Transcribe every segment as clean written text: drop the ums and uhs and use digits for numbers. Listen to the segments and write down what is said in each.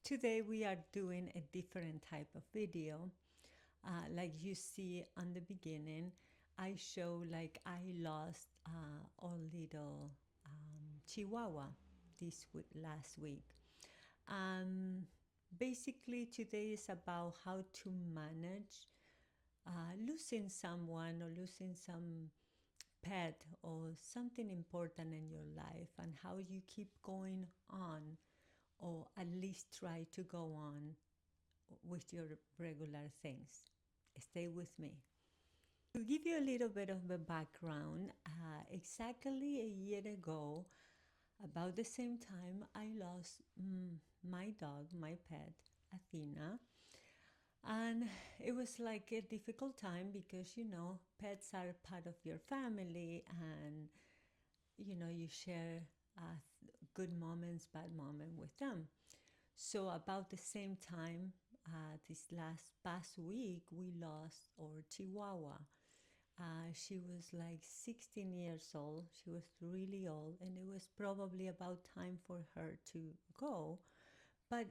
Today we are doing a different type of video. Like you see on the beginning, I show like I lost a little Chihuahua last week. Um, Basically, today is about how to manage losing someone or losing some pet or something important in your life, and how you keep going on, or at least try to go on with your regular things. Stay with me. To give you a little bit of the background, exactly a year ago, about the same time, I lost my dog, my pet, Athena. And it was like a difficult time because, pets are part of your family, and, you share good moments, bad moments with them. So about the same time, this past week, we lost our Chihuahua. She was like 16 years old. She was really old, and it was probably about time for her to go. But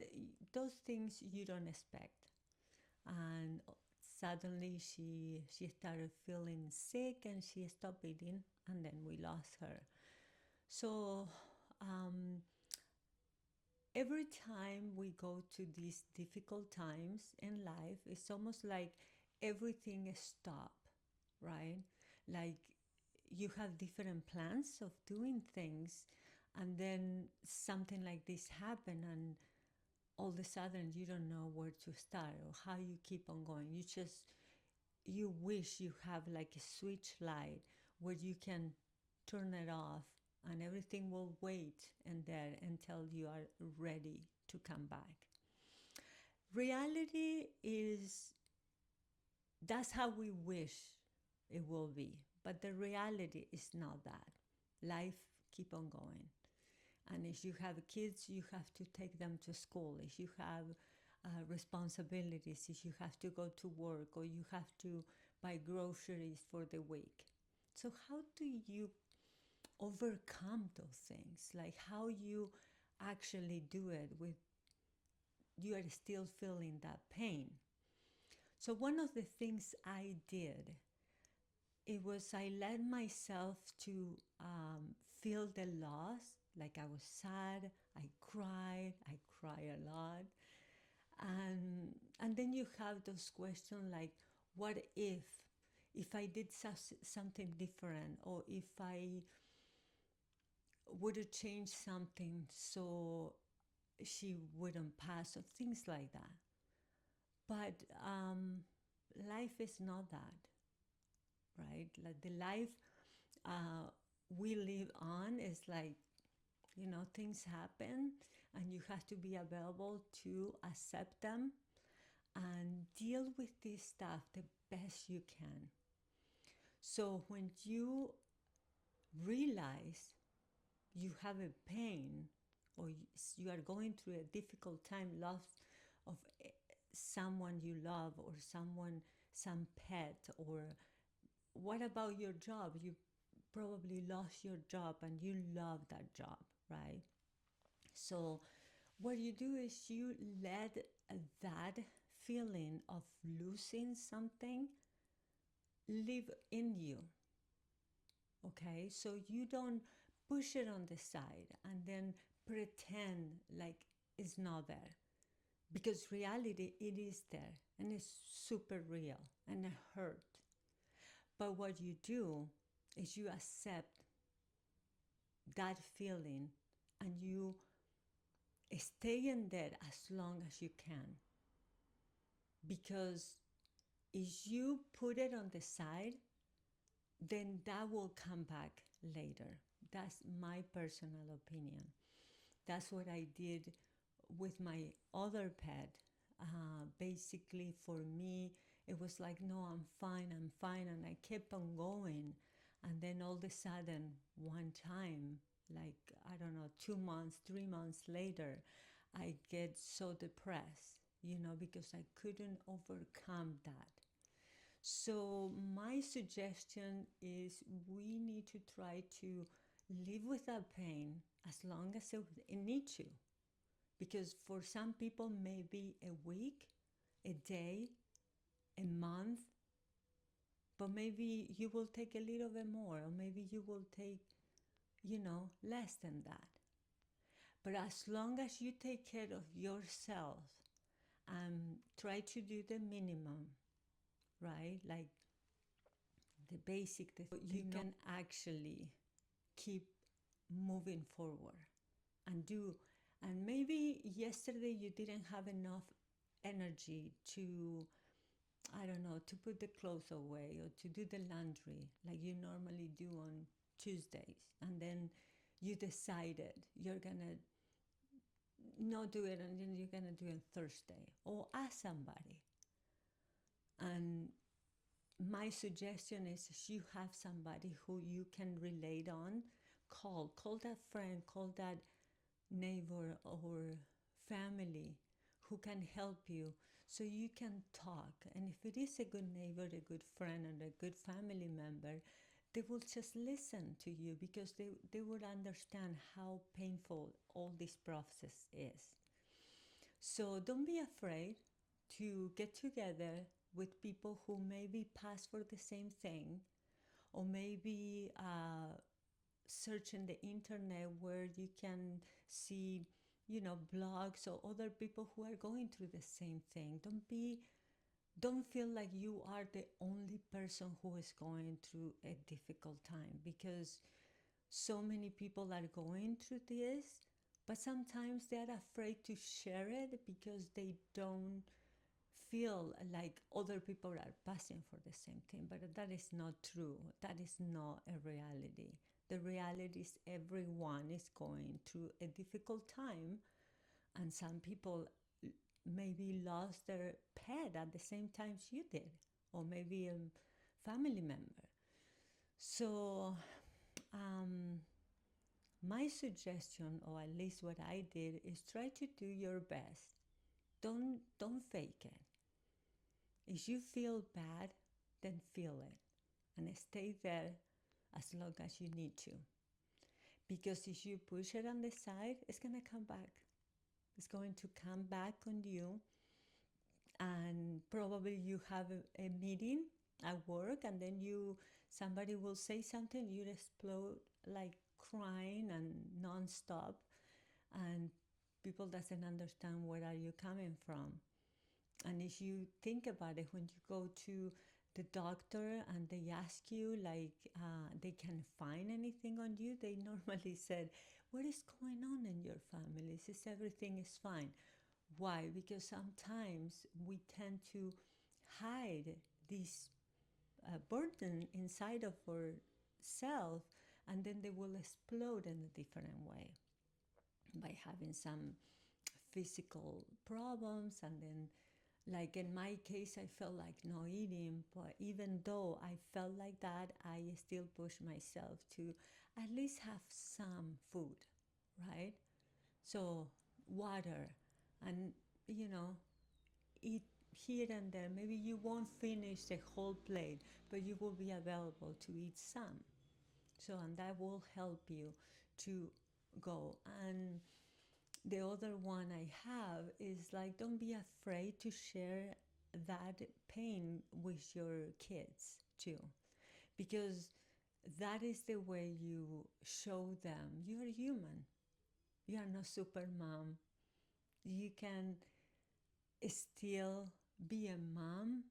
those things you don't expect. And suddenly she started feeling sick, and she stopped eating, and then we lost her. So um, every time we go to these difficult times in life, it's almost like everything is stopped, right? Like you have different plans of doing things, and then something like this happen, and all of a sudden you don't know where to start or how you keep on going. You wish you have like a switch light where you can turn it off, and everything will wait and there until you are ready to come back. Reality is that's how we wish it will be, but the reality is not that. Life keep on going. And if you have kids, you have to take them to school. If you have responsibilities, if you have to go to work, or you have to buy groceries for the week. So how do you overcome those things? Like how you actually do it with you are still feeling that pain. So one of the things I did, it was I let myself to feel the loss. Like I was sad, I cry a lot. And then you have those questions like, what if I did something different, or if I would have changed something so she wouldn't pass, or things like that. But life is not that, right? Like the life uh, we live on is like, things happen, and you have to be available to accept them and deal with this stuff the best you can. So when you realize you have a pain, or you are going through a difficult time, loss of someone you love, or some pet, or what about your job? You probably lost your job and you love that job, right? So what you do is you let that feeling of losing something live in you. Okay, so you don't push it on the side and then pretend like it's not there, because reality, it is there, and it's super real and it hurt. But what you do is you accept that feeling, and you stay in there as long as you can, because if you put it on the side, then that will come back later. That's my personal opinion. That's what I did with my other pet. Basically, for me, it was like, no, I'm fine, and I kept on going. And then all of a sudden, one time, like, I don't know, 2 months, 3 months later, I get so depressed, because I couldn't overcome that. So my suggestion is we need to try to live with that pain as long as it needs to. Because for some people, maybe a week, a day, a month, but maybe you will take a little bit more, or maybe you will take, less than that. But as long as you take care of yourself and try to do the minimum, right? Like the basic, you can actually keep moving forward and do. And maybe yesterday you didn't have enough energy to, I don't know, to put the clothes away or to do the laundry like you normally do on Tuesdays. And then you decided you're going to not do it, and then you're going to do it Thursday, or ask somebody. And my suggestion is if you have somebody who you can relate on, call that friend, call that neighbor or family who can help you, so you can talk. And if it is a good neighbor, a good friend, and a good family member, they will just listen to you, because they would understand how painful all this process is. So don't be afraid to get together with people who maybe pass for the same thing, or maybe search in the internet where you can see, blogs or other people who are going through the same thing. Don't feel like you are the only person who is going through a difficult time, because so many people are going through this, but sometimes they're afraid to share it because they don't feel like other people are passing for the same thing. But that is not true. That is not a reality. The reality is everyone is going through a difficult time, and some people maybe lost their pet at the same time you did, or maybe a family member. So my suggestion, or at least what I did, is try to do your best. Don't fake it. If you feel bad, then feel it and stay there as long as you need to. Because if you push it on the side, it's going to come back. It's going to come back on you, and probably you have a meeting at work, and then somebody will say something, you explode like crying and nonstop, and people doesn't understand where are you coming from. And if you think about it, when you go to the doctor and they ask you like they can find anything on you, they normally said, what is going on in your family? Is everything is fine? Why? Because sometimes we tend to hide this burden inside of ourselves, and then they will explode in a different way by having some physical problems. And then, like in my case, I felt like no eating, but even though I felt like that, I still pushed myself to at least have some food, right? So water, and eat here and there. Maybe you won't finish the whole plate, but you will be available to eat some. So, and that will help you to go. And the other one I have is like, don't be afraid to share that pain with your kids too, because that is the way you show them you're human. You are not super mom. You can still be a mom,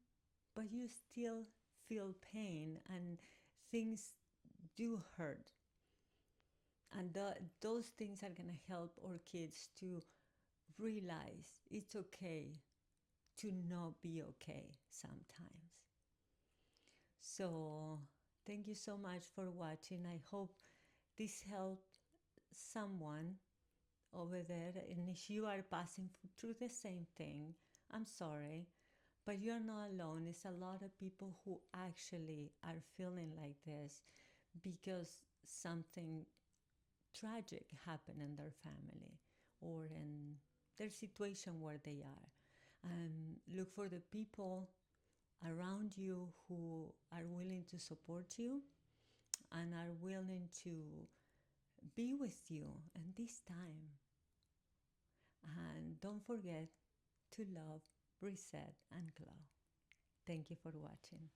but you still feel pain, and things do hurt. And those things are going to help our kids to realize it's okay to not be okay sometimes. So, thank you so much for watching. I hope this helped someone over there. And if you are passing through the same thing, I'm sorry, but you're not alone. It's a lot of people who actually are feeling like this because something tragic happened in their family or in their situation where they are. And look for the people around you who are willing to support you and are willing to be with you in this time. And don't forget to love, reset, and glow. Thank you for watching.